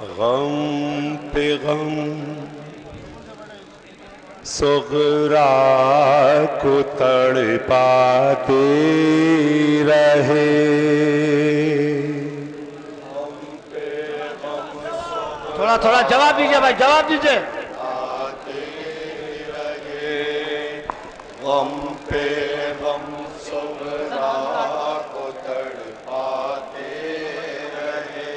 غم پہ غم صغرا کو تڑپاتے رہے. تھوڑا تھوڑا جواب دیجئے بھائی، جواب دیجئے. غم پہ غم صغرا کو تڑپاتے رہے.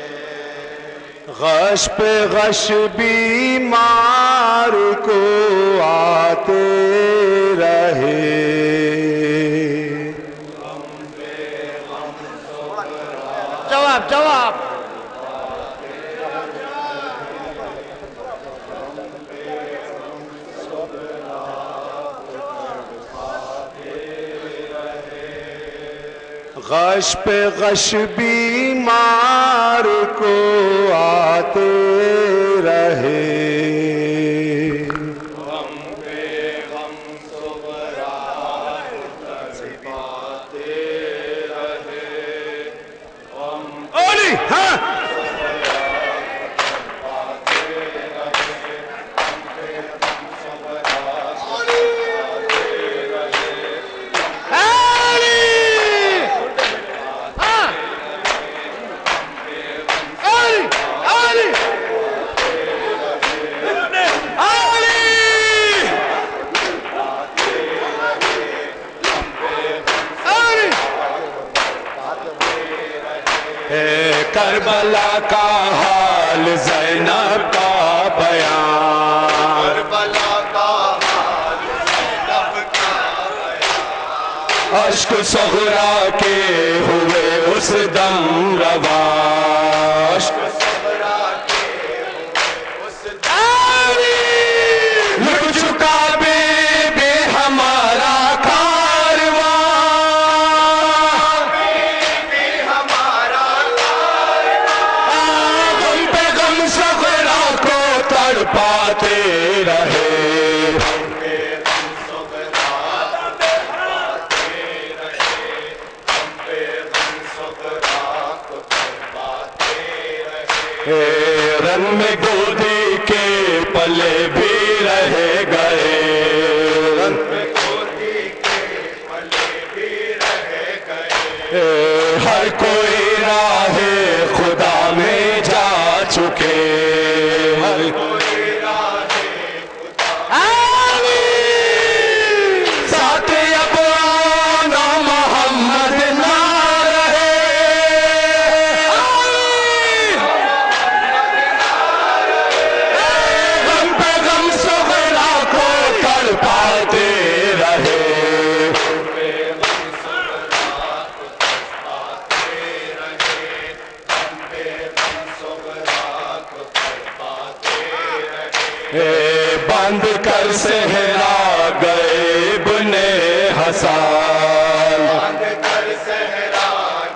غش پہ غش بیمار کو آتے رہے. جواب جواب. غش پہ غش بیمار کو آتے رہے. غم پہ غم صغرا کو تڑپاتے رہے. اولی ہاں کربلا کا حال زینب کا بیان. کربلا کا حال زینب کا بیان. اشک صغرا کے ہوئے اس دم رواں. اشک صغرا کے ہوئے اس دم لٹ چکا بے بے ہمارا پاتے رہے. رن میں گودی کے پلے بھی رہ گئے. رن میں گودی کے پلے بھی رہ گئے. ہر کوئی راہ خدا میں جا چکے. ہر بند کر صحرا گئے ابن حسان. بند کر صحرا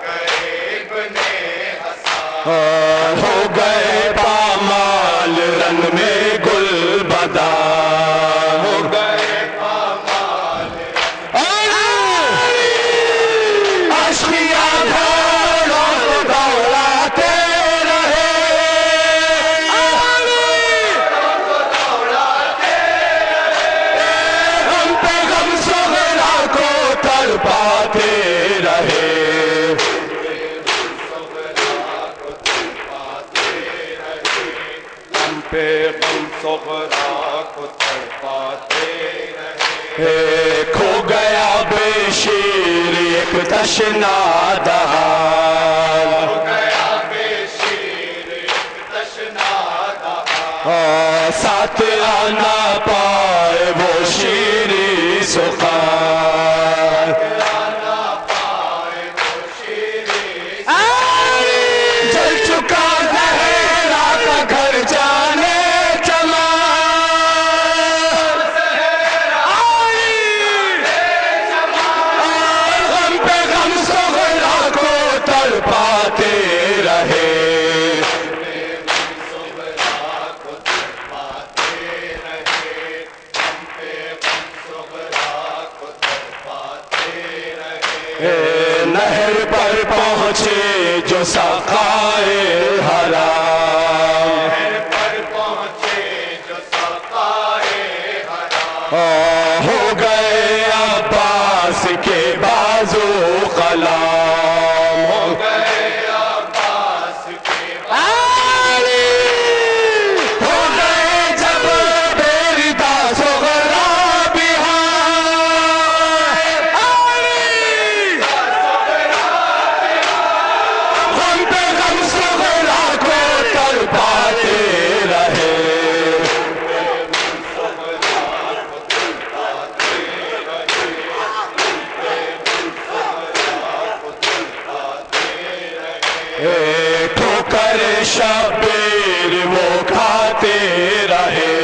گئے ابن حسان. ہو گئے پامال رن میں گل بدان. ہو گئے پامال اشقیا گھوڑوں کو دوڑاتے رہے. پاتے رہے. ہم پہ غم صغرا کو تڑپاتے رہے. کھو گیا بے شیر ایک تشنا دہان. کھو گیا بے شیر ایک تشنا دہان. ساتھ آنا پائے وہ شیری سخن. جل چکا زہرا کا گھر جانے چلا. غم پہ غم صغرا کو تڑپاتے رہے. ہو گئے عباس کے بازو غلام، ہو گئے عباس کے ہو گئے جب بیردا صغرا بہار، غم پہ غم صغرا کو تڑپاتے رہے، ٹھوکر شبیر وہ کھاتے رہے،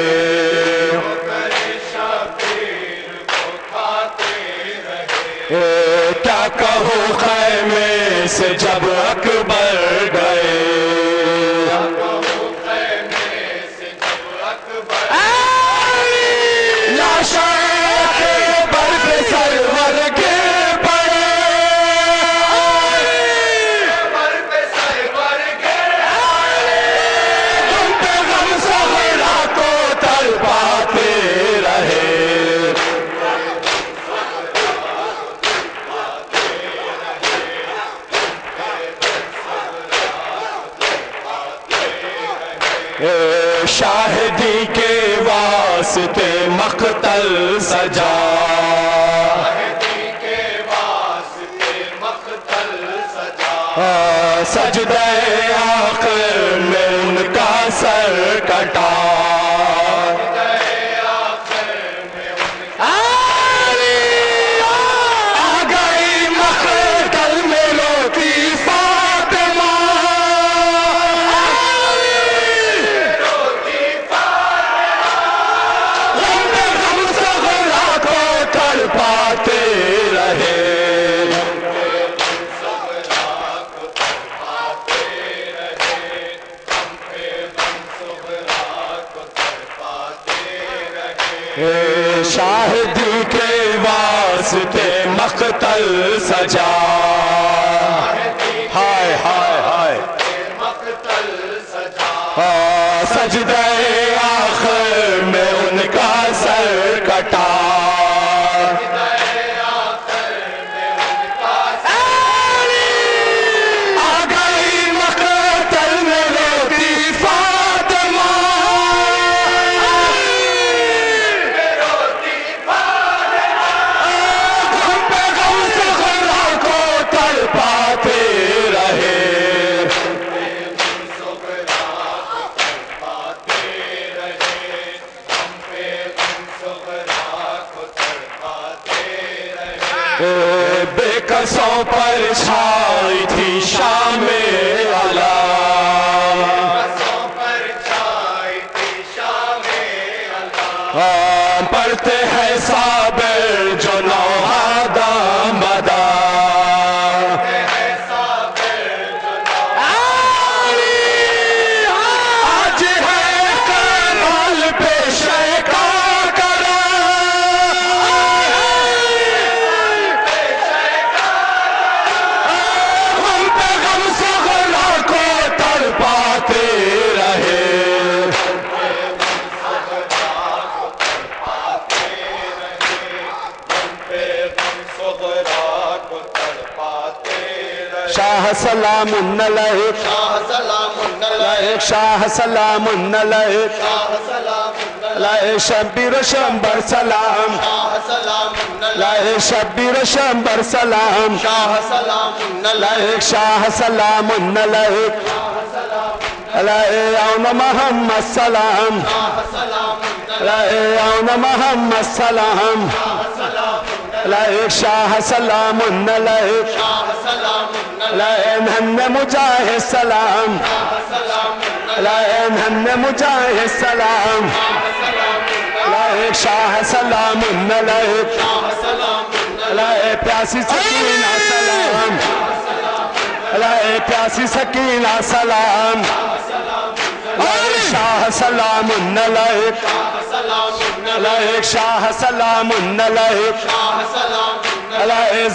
کیا کہوں خیمے سے جب اکبر گئے، لاشیں اکبر پہ سرور گر پڑے، غم پہ غم صغرا کو تڑپاتے رہے، شاہدی کے واسطے مقتل سجا، سجدہ آخر میں ان کا سر کٹا، آ گئی مقتل میں روتی فاطمہ، غم پہ غم صغرا کو تڑپاتے رہے، شاہدی کے واسطے مقتل سجا، ہائے ہائے ہائے سجدہ آخر میں ان کا سر کٹا، آ گئی مقتل میں روتی فاطمہ، غم پہ غم صغرا کو تڑپاتے رہے، بے کسوں پر چھائی تھی شام علا، پڑھتے ہیں صابر جو نوحادہ مدا، آج ہے کربل پہ شیکا کرا، غم پہ غم صغرا کو تڑپاتے رہے، شاہ سلام علیک، شاہ سلام علیک، لائے شبیر و شمبر سلام، لائے شبیر و شمبر سلام، لائے شاہ سلام علیک، لائے اون محمد سلام، لائے اون محمد سلام، لائے شاہ سلام علیک، لائے نہن مجاہد سلام، لائے نہن مجاہد سلام، لائے شاہ سلام علیک، لائے پیاسی سکینہ سلام، لائے پیاسی سکینہ سلام، لائے شاہ سلام علیک، لائے شاہ سلام علیک، لائے